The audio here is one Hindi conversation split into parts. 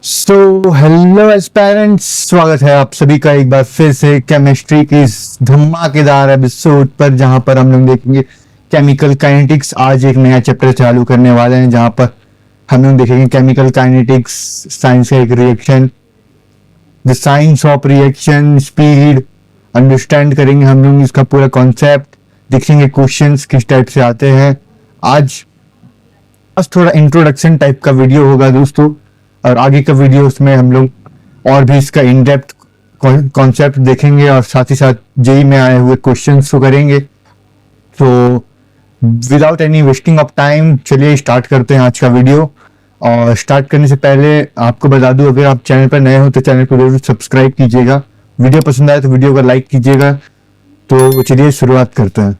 हेलो एस्पायरेंट्स, स्वागत है आप सभी का एक बार फिर से केमिस्ट्री की इस धमाकेदार एपिसोड पर, जहां पर हम लोग देखेंगे केमिकल काइनेटिक्स। आज एक नया चैप्टर चालू करने वाले हैं जहां पर हम लोग देखेंगे केमिकल काइनेटिक्स, साइंस का एक reaction, the science of reaction, speed, understand करेंगे हम लोग इसका पूरा कॉन्सेप्ट, देखेंगे क्वेश्चंस किस टाइप से आते हैं। आज बस थोड़ा इंट्रोडक्शन टाइप का वीडियो होगा दोस्तों, और आगे का वीडियो उसमें हम लोग और भी इसका इन डेप्थ कॉन्सेप्ट देखेंगे और साथ ही साथ जेई में आए हुए क्वेश्चंस को करेंगे। तो without any wasting of time चलिए स्टार्ट करते हैं आज का वीडियो। और स्टार्ट करने से पहले आपको बता दूं, अगर आप चैनल पर नए हो तो चैनल को जरूर सब्सक्राइब कीजिएगा, वीडियो पसंद आए तो वीडियो को लाइक कीजिएगा। तो चलिए शुरुआत करते हैं।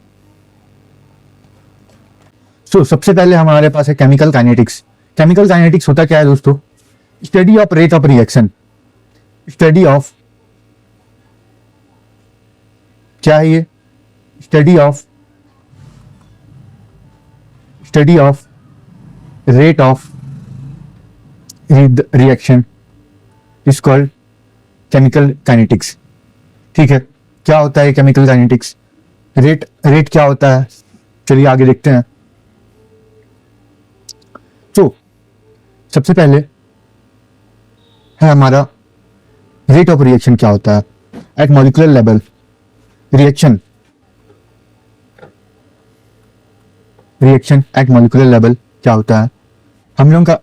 सबसे पहले हमारे पास है केमिकल काइनेटिक्स। केमिकल काइनेटिक्स होता क्या है दोस्तों? Study of rate of reaction. Study of क्या है ये? Study of rate of reaction is called chemical kinetics. ठीक है, क्या होता है केमिकल काइनेटिक्स? रेट क्या होता है? चलिए आगे देखते हैं। तो सबसे पहले है हमारा रेट ऑफ रिएक्शन। क्या होता है? At molecular level reaction at molecular level क्या होता है? हम लोगों का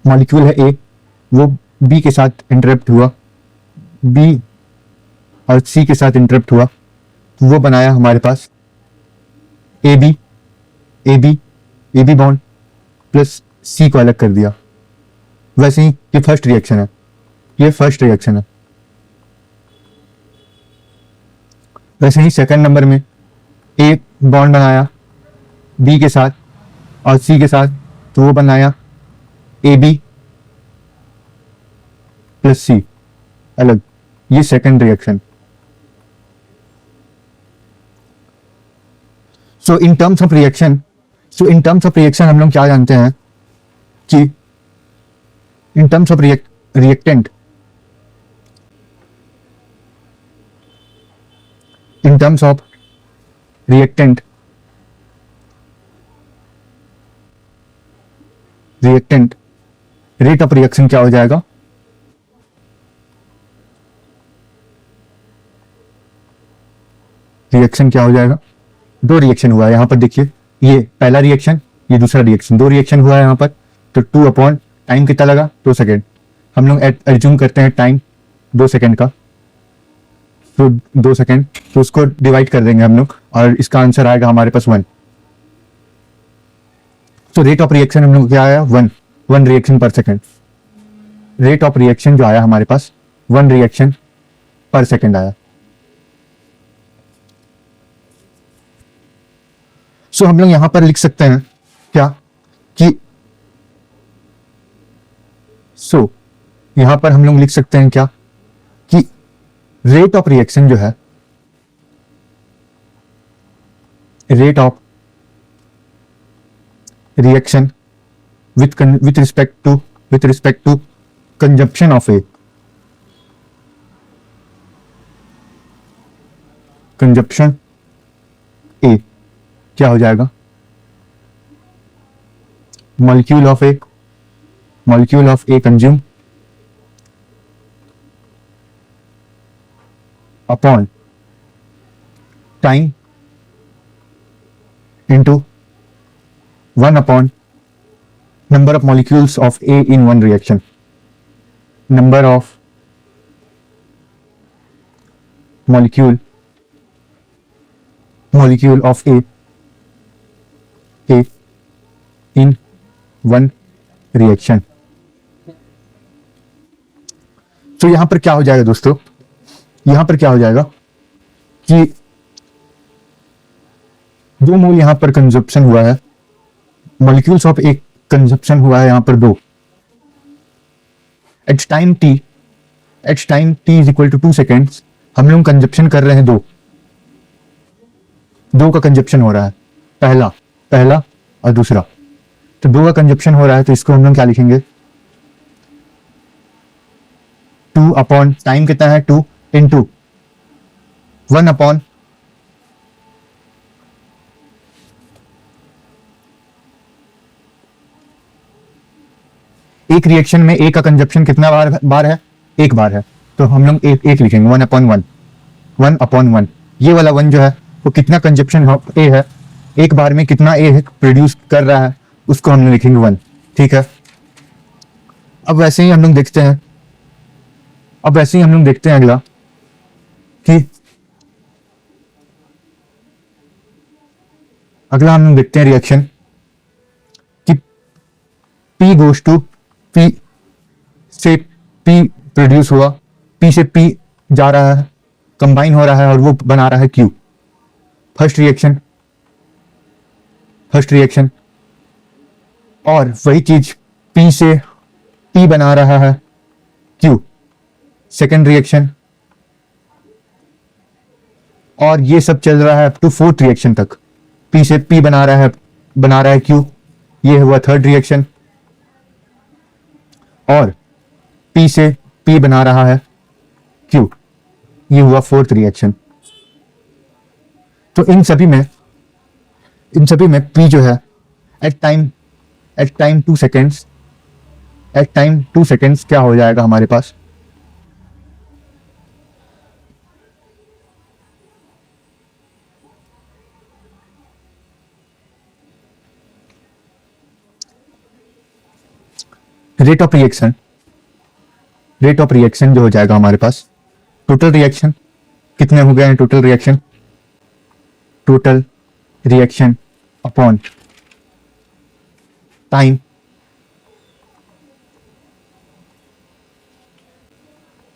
मॉलिक्यूल है ए, वो बी के साथ इंटरेक्ट हुआ, बी और सी के साथ इंटरेक्ट हुआ, तो वो बनाया हमारे पास ए बी बॉन्ड प्लस सी को अलग कर दिया। वैसे ही ये फर्स्ट रिएक्शन है, वैसे ही सेकंड नंबर में ए बॉन्ड बनाया बी के साथ और सी के साथ, तो वो बनाया ए बी प्लस सी अलग। ये second reaction. So in terms of reaction हम लोग क्या जानते हैं कि in terms of reactant, rate of reaction क्या हो जाएगा? रिएक्शन क्या हो जाएगा? दो रिएक्शन हुआ है यहाँ पर, देखिए ये पहला रिएक्शन, ये दूसरा रिएक्शन, दो रिएक्शन हुआ है यहाँ पर। तो 2 अपॉन टाइम कितना लगा? 2 सेकेंड। हम लोग एज्यूम करते हैं टाइम 2 सेकेंड का, तो 2 सेकेंड, तो उसको डिवाइड कर देंगे हम लोग और इसका आंसर आएगा हमारे पास 1। तो रेट ऑफ रिएक्शन हम लोग क्या आया? 1 रिएक्शन पर सेकेंड। रेट ऑफ रिएक्शन जो आया हमारे पास 1 रिएक्शन पर सेकेंड आया। सो हम लोग यहां पर लिख सकते हैं क्या कि यहां पर हम लोग लिख सकते हैं क्या कि रेट ऑफ रिएक्शन जो है, rate of reaction with respect to consumption of A, क्या हो जाएगा? Molecule of A consume upon time into 1 upon number of molecules of A in one reaction. Number of molecule of A in one reaction. तो यहां पर क्या हो जाएगा दोस्तों? यहां पर क्या हो जाएगा कि 2 मोल यहां पर कंजप्शन हुआ है, मॉलिक्यूल्स ऑफ ए कंजप्शन हुआ है यहां पर 2। At time T is equal to 2 seconds हम लोग कंजप्शन कर रहे हैं 2 का कंजप्शन हो रहा है, पहला और दूसरा। तो 2 का कंजप्शन हो रहा है, तो इसको हम लोग क्या लिखेंगे? 2 अपॉन टाइम कितना है 2 इंटू 1 अपॉन एक रिएक्शन में ए का कंजप्शन कितना बार है, एक बार है, तो हम लोग एक लिखेंगे 1/1 ये वाला 1 जो है वो कितना कंजप्शन ए है, एक बार में कितना ए प्रोड्यूस कर रहा है उसको हम लोग लिखेंगे 1। ठीक है, अब वैसे ही हम लोग देखते हैं अगला कि अगला हम लोग देखते हैं रिएक्शन कि P गोज टू P से P प्रोड्यूस हुआ, P से P जा रहा है, कंबाइन हो रहा है और वो बना रहा है Q। फर्स्ट रिएक्शन और वही चीज P से P बना रहा है Q। सेकेंड रिएक्शन और ये सब चल रहा है अप टू फोर्थ रिएक्शन तक, P से P बना रहा है Q। ये हुआ थर्ड रिएक्शन और P से P बना रहा है Q। ये हुआ फोर्थ रिएक्शन। तो इन सभी में P जो है एट टाइम 2 सेकेंड्स क्या हो जाएगा हमारे पास, रेट ऑफ रिएक्शन जो हो जाएगा हमारे पास, टोटल रिएक्शन कितने हो गए हैं, total reaction upon time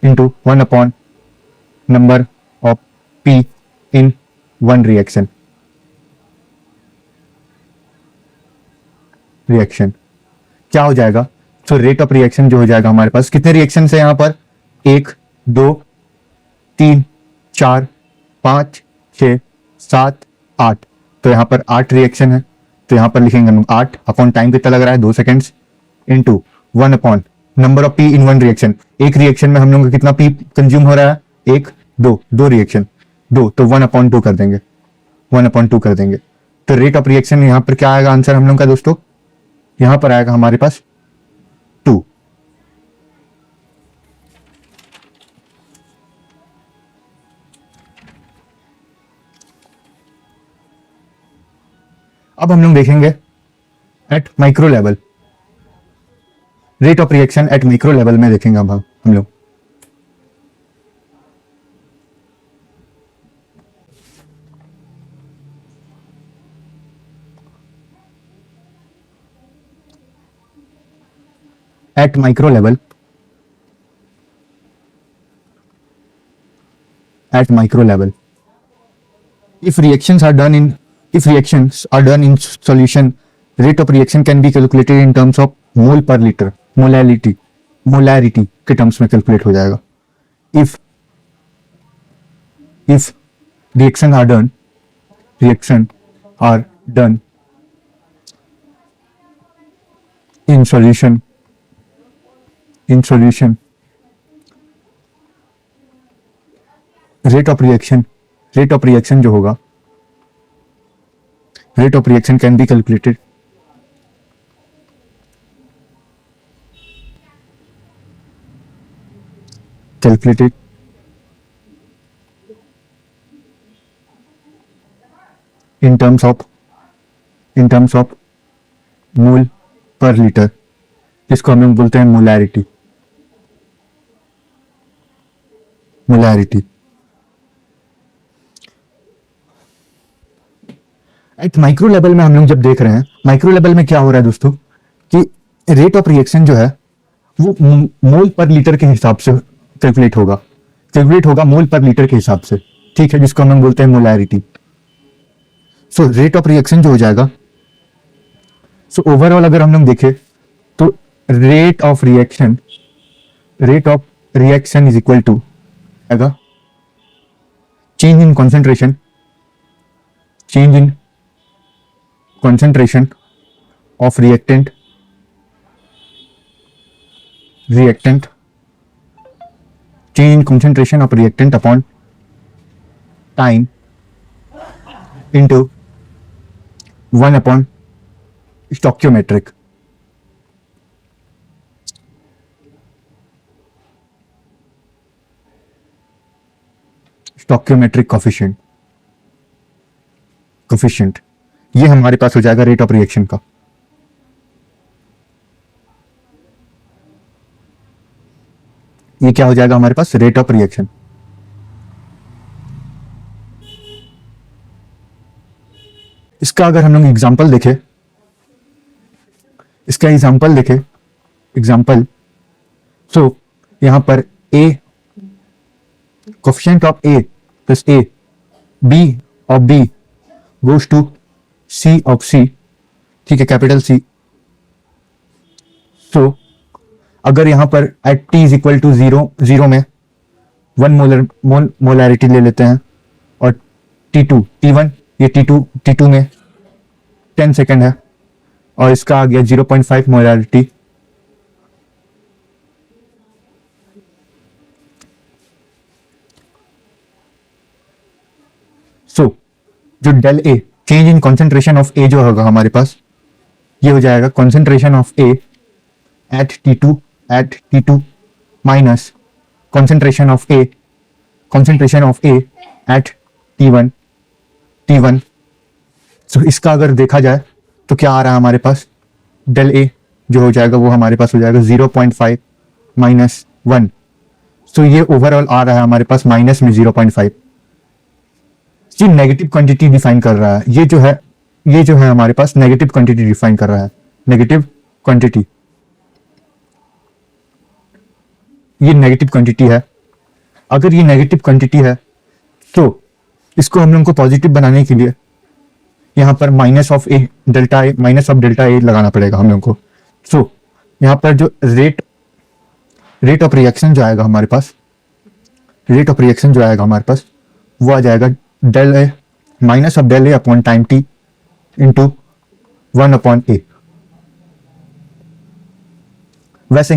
into 1 upon number of P in 1 reaction क्या हो जाएगा। तो रेट ऑफ रिएक्शन जो हो जाएगा हमारे पास, कितने रिएक्शन है यहाँ पर, 1 2 3 4 5 6 7 8, तो यहाँ पर 8 रिएक्शन है, तो यहाँ पर लिखेंगे हम 8 अपॉन टाइम कितना लग रहा है 2 seconds into 1 upon number of P in 1 reaction. एक रिएक्शन में हम लोग का कितना P कंज्यूम हो रहा है, 1 2 रिएक्शन 2, तो 1/2 कर देंगे, 1/2 कर देंगे। तो रेट ऑफ रिएक्शन यहाँ पर क्या आएगा आंसर हम लोग का दोस्तों, यहाँ पर आएगा हमारे पास 2। अब हम लोग देखेंगे eight micro level, rate of reaction at micro level में देखेंगे अब हम लोग। Eight micro level, if reactions are done in solution, rate of reaction can be calculated in terms of mole per liter, molarity के टर्म्स में कैलकुलेट हो जाएगा। if reaction are done in solution, rate of reaction जो होगा, rate of reaction can be calculated in terms of मोल पर लीटर, जिसको हम लोग बोलते हैं मोलैरिटी। एट माइक्रो लेवल में हम लोग जब देख रहे हैं, माइक्रो लेवल में क्या हो रहा है दोस्तों कि रेट ऑफ रिएक्शन जो है वो मोल पर लीटर के हिसाब से कैलकुलेट होगा मोल पर लीटर के हिसाब से, ठीक है, जिसको हम लोग बोलते हैं molarity. So rate of reaction जो हो जाएगा, सो ओवरऑल अगर हम लोग देखें तो rate of reaction is equal to आएगा change in concentration of reactant change in concentration of reactant upon time into 1 upon stoichiometric. Stoichiometric coefficient ये हमारे पास हो जाएगा रेट ऑफ रिएक्शन का। ये क्या हो जाएगा हमारे पास? Rate of reaction. इसका अगर हम लोग एग्जांपल देखें, इसका एग्जांपल सो यहां पर A coefficient of A plus A B of B goes to C of C, ठीक है, कैपिटल सी। सो अगर यहां पर at T is equal to zero में 1 मोलैरिटी ले लेते हैं और T1 ये T2 में 10 सेकेंड है और इसका आ गया 0.5 मोलैरिटी। सो जो del A change in concentration of A जो होगा हमारे पास, ये हो जाएगा concentration of A at T2 minus concentration of A at T1। So इसका अगर देखा जाए तो क्या आ रहा है हमारे पास? डेल ए जो हो जाएगा वो हमारे पास हो जाएगा 0.5 माइनस 1। सो ये ओवरऑल आ रहा है हमारे पास माइनस में 0.5। ये नेगेटिव क्वांटिटी डिफाइन कर रहा है। ये जो है हमारे पास नेगेटिव क्वांटिटी डिफाइन कर रहा है। नेगेटिव क्वांटिटी, ये नेगेटिव क्वांटिटी है। अगर ये नेगेटिव क्वांटिटी है तो इसको हम लोग को पॉजिटिव बनाने के लिए यहां पर माइनस ऑफ डेल्टा ए लगाना पड़ेगा हम लोग को। सो यहां पर जो रेट ऑफ रिएक्शन जो आएगा हमारे पास वो आ जाएगा del A minus of del A upon time T into 1 upon A. वैसे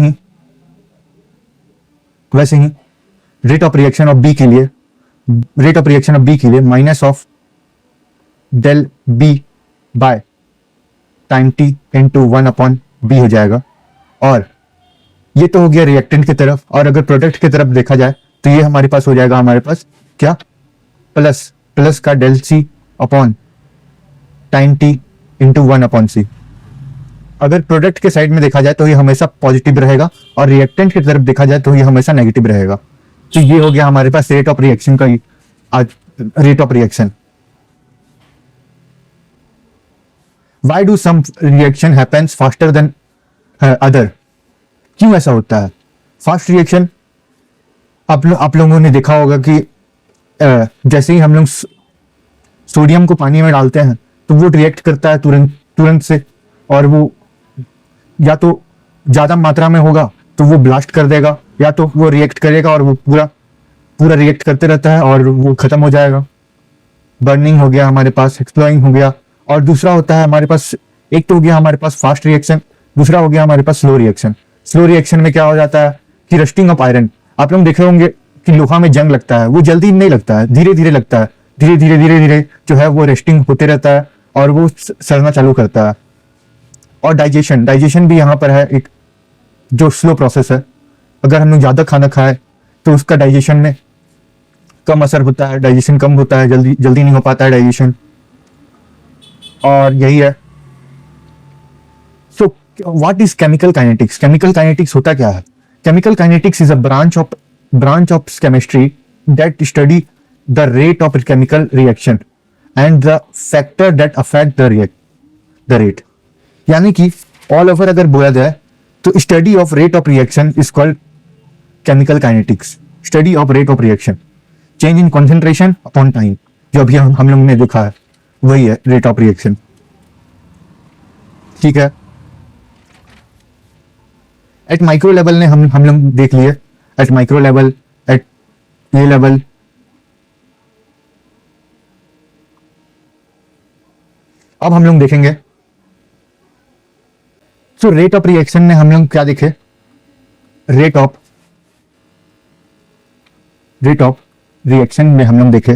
ही rate of reaction of B के लिए minus of del B by time T into 1 upon B हो जाएगा। और ये तो हो गया रिएक्टेंट की तरफ, और अगर प्रोडक्ट की तरफ देखा जाए तो ये हमारे पास हो जाएगा क्या? प्लस का del C upon time T into 1 upon C. अगर प्रोडक्ट के साइड में देखा जाए तो ये हमेशा पॉजिटिव रहेगा और रिएक्टेंट की तरफ देखा जाए तो ये हमेशा नेगेटिव रहेगा। तो ये हो गया हमारे पास रेट ऑफ रिएक्शन का rate of reaction. Why do some reaction happens faster than other? क्यों ऐसा होता है? फास्ट रिएक्शन आप लोगों ने देखा होगा कि जैसे ही हम लोग सोडियम को पानी में डालते हैं तो वो रिएक्ट करता है तुरंत से, और वो या तो ज्यादा मात्रा में होगा तो वो ब्लास्ट कर देगा, या तो वो रिएक्ट करेगा और वो पूरा रिएक्ट करते रहता है और वो खत्म हो जाएगा। बर्निंग हो गया हमारे पास, एक्सप्लोइंग हो गया। और दूसरा होता है हमारे पास, एक तो हो गया हमारे पास फास्ट रिएक्शन, दूसरा हो गया हमारे पास स्लो रिएक्शन। स्लो रिएक्शन में क्या हो जाता है कि रस्टिंग ऑफ आयरन, आप लोग देखे होंगे कि लोहा में जंग लगता है, वो जल्दी नहीं लगता है, धीरे धीरे लगता है, धीरे धीरे जो है वो रेस्टिंग होते रहता है और वो सड़ना चालू करता है। और डाइजेशन भी यहाँ पर है एक जो स्लो प्रोसेस है। अगर हम लोग ज्यादा खाना खाए तो उसका डाइजेशन में कम असर होता है, डाइजेशन कम होता है, जल्दी नहीं हो पाता है डाइजेशन। और यही है। So what is chemical kinetics? Chemical kinetics होता क्या है? Chemical kinetics is a branch of chemistry that study the rate of chemical reaction and the factor that affect the rate. यानी कि ऑल ओवर अगर बोला जाए तो study of rate of reaction is called chemical kinetics. Study of rate of reaction, change in concentration upon time, जो अभी हम लोग ने देखा है वही है रेट ऑफ रिएक्शन। ठीक है, एट माइक्रो लेवल ने हम लोग देख लिए, एट माइक्रो लेवल, एट ये लेवल। अब हम लोग देखेंगे सो रेट ऑफ रिएक्शन में हम लोग क्या देखे? Rate of rate of reaction में हम लोग देखे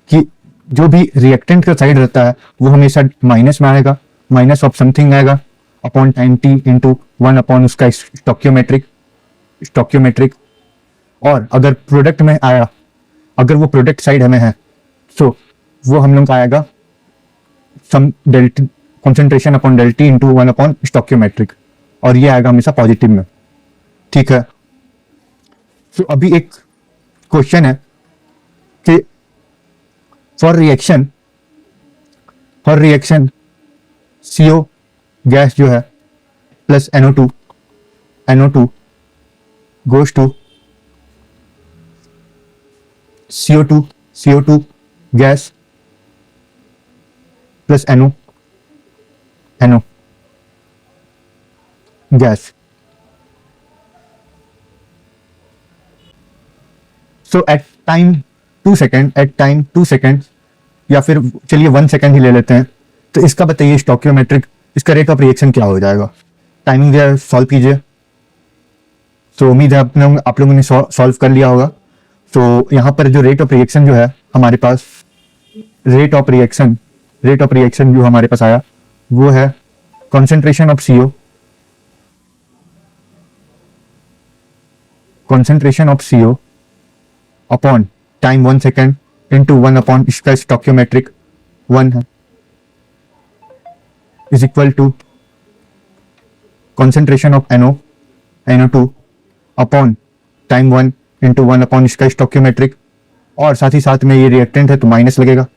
कि जो भी रिएक्टेंट का साइड रहता है वो हमेशा माइनस में आएगा, माइनस ऑफ समथिंग आएगा upon time T into 1 upon उसका स्टोक्योमेट्रिक। और अगर प्रोडक्ट में आया, अगर वो प्रोडक्ट साइड हमें है तो वो हम लोग का आएगा sum del T concentration upon del T into 1 upon stoichiometric, और ये आएगा हमेशा पॉजिटिव में। ठीक है, तो अभी एक क्वेश्चन है कि फॉर रिएक्शन CO गैस जो है plus NO2 goes to CO2 gas plus NO gas. So at time 2 second या फिर चलिए 1 सेकेंड ही ले लेते हैं, तो इसका बताइए स्टोक्योमेट्रिक, इसका रेट ऑफ रिएक्शन क्या हो जाएगा। टाइमिंग जो है सॉल्व कीजिए। तो उम्मीद है आप लोगों ने सॉल्व कर लिया होगा। तो यहाँ पर जो रेट ऑफ रिएक्शन जो है हमारे पास, रेट ऑफ रिएक्शन जो हमारे पास आया वो है concentration of CO upon time 1 second into 1 upon इसका स्टोक्योमेट्रिक 1 है, is equal to concentration of NO2 upon time 1 into 1 upon इसका स्टोक्योमेट्रिक, और साथ ही साथ में ये रिएक्टेंट है तो माइनस लगेगा,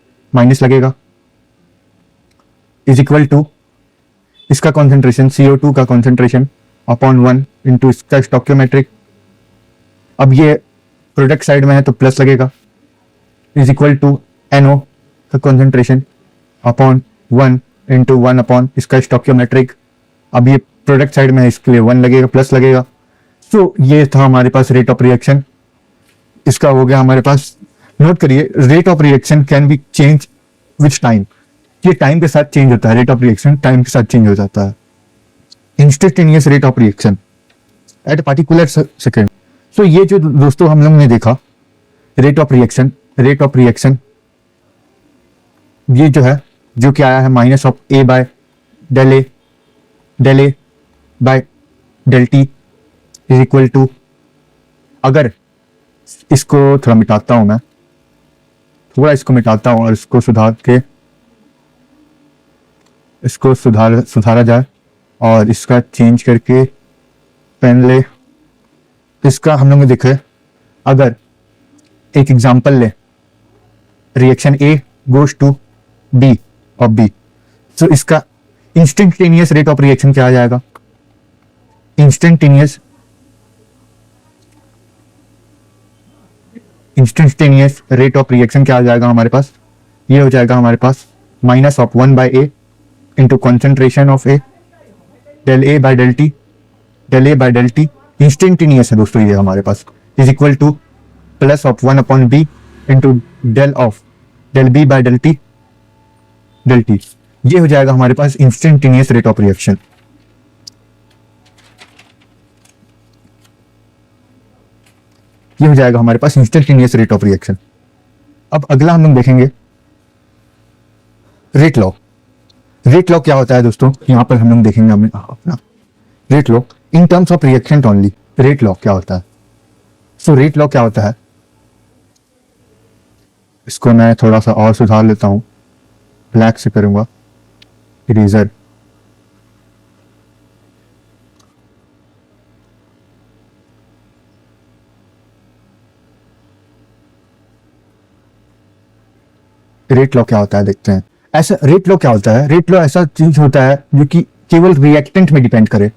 इज इक्वल टू इसका कॉन्सेंट्रेशन CO2 का कॉन्सेंट्रेशन अपॉन 1 इंटू इसका स्टोक्योमेट्रिक। अब ये प्रोडक्ट साइड में है तो प्लस लगेगा, इज इक्वल टू NO का कॉन्सेंट्रेशन अपॉन 1 इंटू 1 अपॉन इसका स्टोक्योमेट्रिक। अब ये प्रोडक्ट साइड में है इसके लिए 1 लगेगा, प्लस लगेगा। तो ये था हमारे पास रेट ऑफ रिएक्शन, इसका हो गया हमारे पास। नोट करिए, rate of reaction can be change with time, ये टाइम के साथ चेंज होता है, रेट ऑफ रिएक्शन टाइम के साथ चेंज हो जाता है। Instantaneous rate of reaction at a particular second. तो ये जो दोस्तों हम लोग ने देखा रेट ऑफ रिएक्शन ये जो है, जो कि आया है minus of A by del A by del T is equal to, अगर इसको थोड़ा मिटाता हूं मैं, थोड़ा इसको मिटाता हूं और इसको सुधार के इसको सुधारा जाए और इसका चेंज करके पेन ले। इसका हम लोग ने देखे, अगर एक एग्जांपल ले, reaction A goes to B of B, तो इसका इंस्टेंटेनियस रेट ऑफ रिएक्शन क्या आ जाएगा। इंस्टेंटेनियस रेट ऑफ रिएक्शन क्या आ जाएगा हमारे पास, ये हो जाएगा हमारे पास minus of 1 by A into concentration of A del A by del T, instantaneous है दोस्तों ये हमारे पास, is equal to plus of 1 upon B into del B by del T, ये हो जाएगा हमारे पास इंस्टेंटेनियस रेट ऑफ रिएक्शन। ये हो जाएगा हमारे पास इंस्टेंटेनियस रेट ऑफ रिएक्शन। अब अगला हम लोग देखेंगे रेट लॉ क्या होता है दोस्तों, यहां पर हम लोग देखेंगे अपना rate law in terms of reaction only. Rate law क्या होता है, सो रेट लॉ क्या होता है, इसको मैं थोड़ा सा और सुधार लेता हूं, ब्लैक से करूंगा इरेजर। रेट लॉ क्या होता है देखते हैं। ऐसा रेट लॉ क्या होता है, रेट लॉ ऐसा चीज होता है जो कि केवल रिएक्टेंट में डिपेंड करे,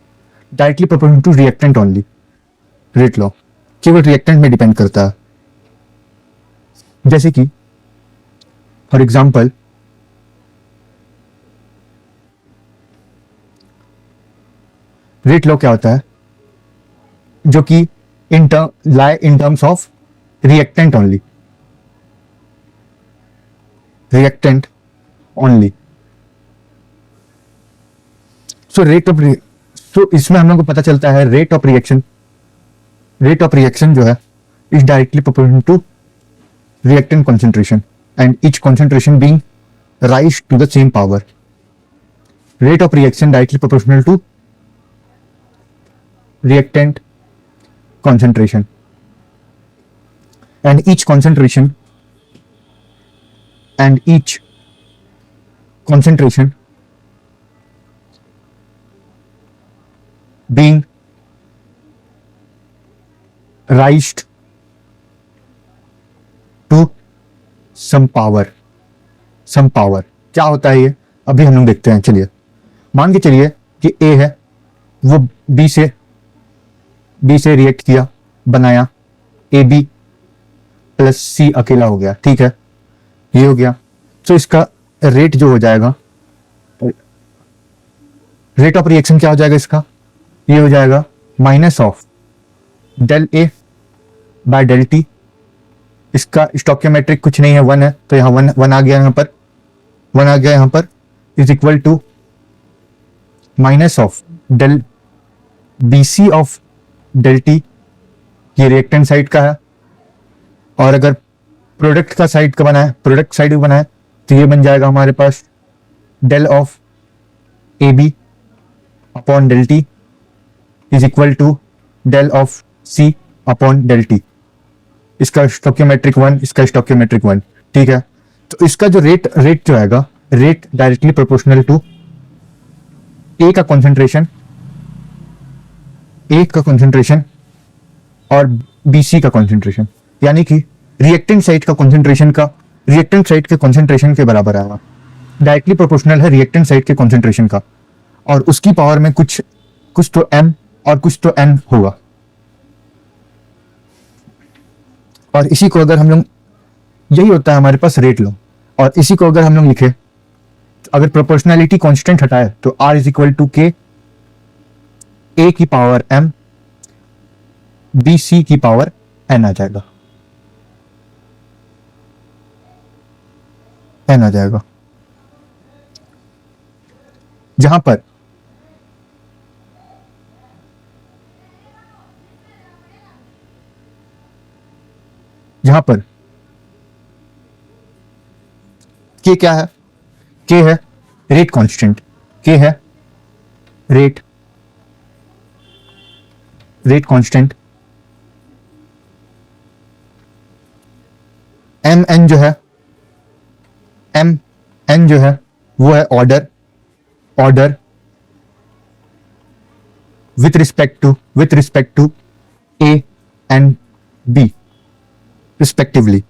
directly proportional to reactant only. Rate law केवल रिएक्टेंट में डिपेंड करता है, जैसे कि फॉर एग्जांपल रेट लॉ क्या होता है, जो कि in terms of reactant only. So इसमें हम लोग को पता चलता है रेट ऑफ रिएक्शन जो है is directly proportional to reactant concentration and each concentration being rise to the same power. Rate of reaction directly proportional to reactant concentration and each concentration being raised to some power. क्या होता है ये अभी हम लोग देखते हैं। चलिए मान के चलिए कि A है, वो B से रिएक्ट किया, बनाया, AB प्लस C अकेला हो गया, ठीक है, ये हो गया। तो इसका रेट जो हो जाएगा, रेट ऑफ रिएक्शन क्या हो जाएगा इसका, ये हो जाएगा minus of del A by del T। इसका स्टोकियोमेट्रिक कुछ नहीं है, 1 है, तो यहाँ 1 आ गया, यहाँ पर is equal to minus of del BC of del T। ये रिएक्टेंट साइड का है, और अगर प्रोडक्ट का साइड का बनाए, प्रोडक्ट साइड का बनाए, तो ये बन जाएगा हमारे पास del of AB upon del T is equal to del of C upon del T। इसका स्टोकियोमेट्रिक 1, इसका स्टोकियोमेट्रिक 1, ठीक है। तो इसका जो रेट जो आएगा, rate directly proportional to A का कंसंट्रेशन और BC का कंसंट्रेशन, यानी कि रिएक्टेंट साइड के कंसंट्रेशन के बराबर आएगा। डायरेक्टली प्रोपोर्शनल है रिएक्टेंट साइड के कंसंट्रेशन का, और उसकी पावर में कुछ तो M और कुछ तो N होगा। और इसी को अगर हम लोग, यही होता है हमारे पास रेट लॉ, और इसी को अगर हम लोग लिखे, तो अगर प्रोपोर्शनैलिटी कांस्टेंट हटाए तो R is equal to K A की पावर M BC की पावर N आ जाएगा, जहां पर K क्या है, K है रेट कांस्टेंट, K है रेट कांस्टेंट, N जो है वो है order with respect to A and B respectively.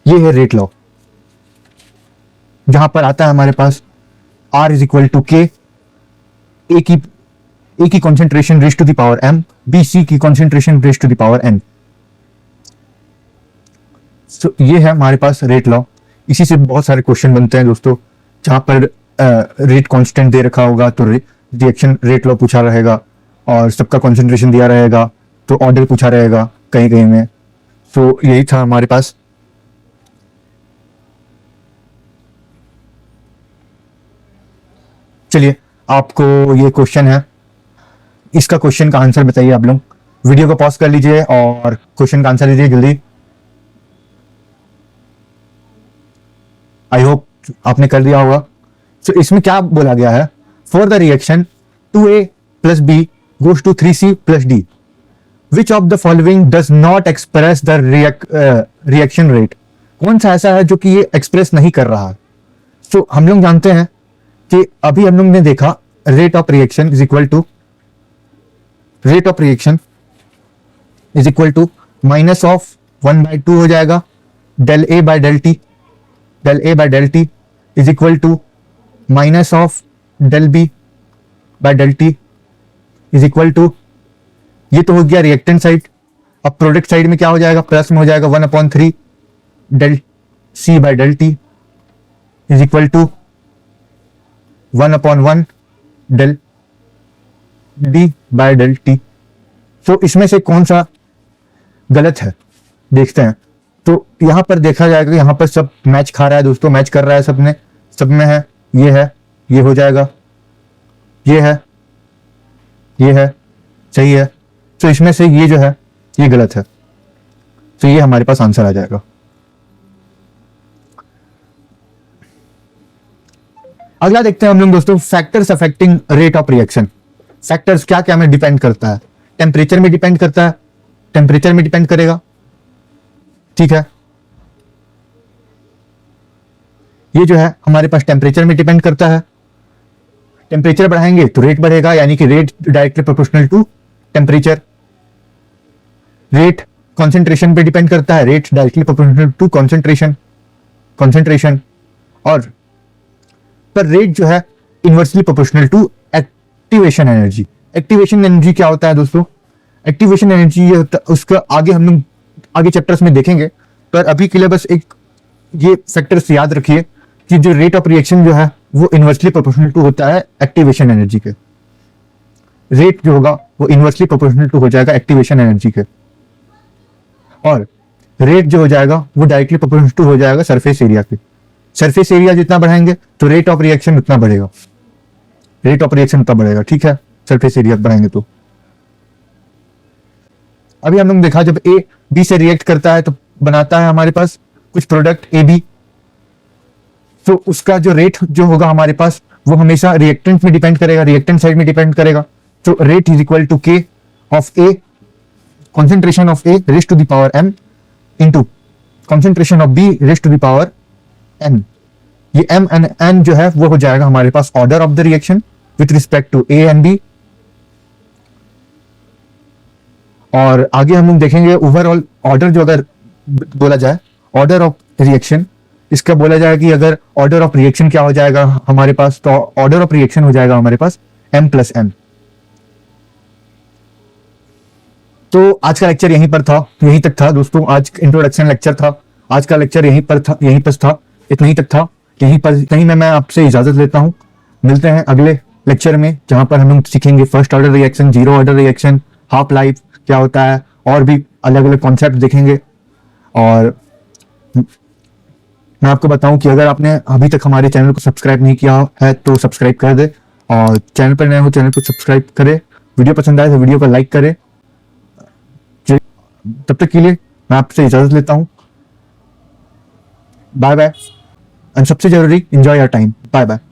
ये है रेट लॉ, जहां पर आता है हमारे पास R is equal to K, A की concentration raise to the power M, BC की concentration raise to the power N। So ये है हमारे पास रेट लॉ। इसी से बहुत सारे क्वेश्चन बनते हैं दोस्तों, जहां पर रेट कांस्टेंट दे रखा होगा तो रिएक्शन रेट लॉ पूछा रहेगा, और सबका कॉन्सेंट्रेशन दिया रहेगा तो ऑर्डर पूछा रहेगा कहीं में। सो यही था हमारे पास। चलिए आपको ये क्वेश्चन है, इसका क्वेश्चन का आंसर बताइए। आप लोग वीडियो को पॉज कर लीजिए और क्वेश्चन का आंसर लीजिए जल्दी। आई होप आपने कर दिया होगा। तो इसमें क्या बोला गया है, for the reaction 2A plus B goes to 3C plus D, which of the following does not express the reaction rate? कौन सा ऐसा है जो कि ये एक्सप्रेस नहीं कर रहा। तो हम लोग जानते हैं कि अभी हम लोग ने देखा rate of reaction is equal to minus of 1/2 हो जाएगा del A by del T is equal to minus of del B by del T is equal to, ये तो हो गया रिएक्टेंट साइड। अब प्रोडक्ट साइड में क्या हो जाएगा, प्लस में हो जाएगा 1/3 del C by del T is equal to 1/1 del D by del T। तो इसमें से कौन सा गलत है देखते हैं। तो यहां पर देखा जाएगा, यहां पर सब मैच खा रहा है दोस्तों, मैच कर रहा है, सब में है, ये हो जाएगा, ये है, ये है, सही है। तो इसमें से ये जो है ये गलत है, तो ये हमारे पास आंसर आ जाएगा। अगला देखते हैं हम लोग दोस्तों, factors affecting rate of reaction. Factors क्या क्या में डिपेंड करता है? टेम्परेचर में डिपेंड करता है, टेम्परेचर में डिपेंड करेगा, ठीक है। ये जो है हमारे पास टेम्परेचर में डिपेंड करता है। टेम्परेचर बढ़ाएंगे तो रेट बढ़ेगा, यानी कि rate directly proportional to temperature. Rate concentration पे डिपेंड करता है, rate directly proportional to concentration. और पर रेट जो है inversely proportional to activation energy. Activation energy क्या होता है दोस्तों? एक्टिवेशन एनर्जी ये होता है, उसका आगे हम लोग आगे चैप्टर्स में देखेंगे, पर अभी के लिए बस एक ये फैक्टर्स याद रखिए कि जो रेट ऑफ रिएक्शन जो है वो इनवर्सली प्रोपोर्शनल टू होता है एक्टिवेशन एनर्जी के। रेट जो होगा वो इनवर्सली प्रोपोर्शनल टू हो जाएगा एक्टिवेशन एनर्जी के, और रेट जो हो जाएगा वो डायरेक्टली प्रोपोर्शनल टू हो जाएगा सरफेस एरिया के। सरफेस एरिया जितना बढ़ाएंगे तो रेट ऑफ रिएक्शन उतना बढ़ेगा, रेट ऑफ रिएक्शन उतना बढ़ेगा, ठीक है, सरफेस एरिया बढ़ाएंगे तो। अभी हम लोग देखा जब ए बी से रिएक्ट करता है तो बनाता है हमारे पास कुछ प्रोडक्ट ए बी, तो उसका जो रेट जो होगा हमारे पास वो हमेशा रिएक्टेंट में डिपेंड करेगा, रिएक्टेंट साइड में डिपेंड करेगा। तो रेट इज इक्वल टू के of A, concentration of A raised to the power m into concentration of B raised to the power n। ये m and n जो है वो हो जाएगा हमारे पास order of the reaction with respect to A and B। और आगे हम लोग देखेंगे ओवरऑल ऑर्डर जो अगर बोला जाए ऑर्डर ऑफ रिएक्शन, इसका बोला जाए कि अगर ऑर्डर ऑफ रिएक्शन क्या हो जाएगा हमारे पास, तो ऑर्डर ऑफ रिएक्शन हो जाएगा हमारे पास m प्लस n। तो आज का लेक्चर यहीं पर था, यहीं तक था दोस्तों। आज इंट्रोडक्शन लेक्चर था, आज का लेक्चर यहीं पर था, यहीं पर था, इतना ही तक था। यहीं पर कहीं मैं आपसे इजाजत लेता हूं। मिलते हैं अगले लेक्चर में जहां पर हम लोग सीखेंगे first order reaction, zero order reaction, half life क्या होता है, और भी अलग अलग कॉन्सेप्ट देखेंगे। और मैं आपको बताऊं कि अगर आपने अभी तक हमारे चैनल को सब्सक्राइब नहीं किया है तो सब्सक्राइब कर दे, और चैनल पर नए हो चैनल को सब्सक्राइब करे, वीडियो पसंद आए तो वीडियो को लाइक करे। तब तक के लिए मैं आपसे इजाजत लेता हूं। बाय बाय, एंड सबसे जरूरी enjoy your time. Bye bye.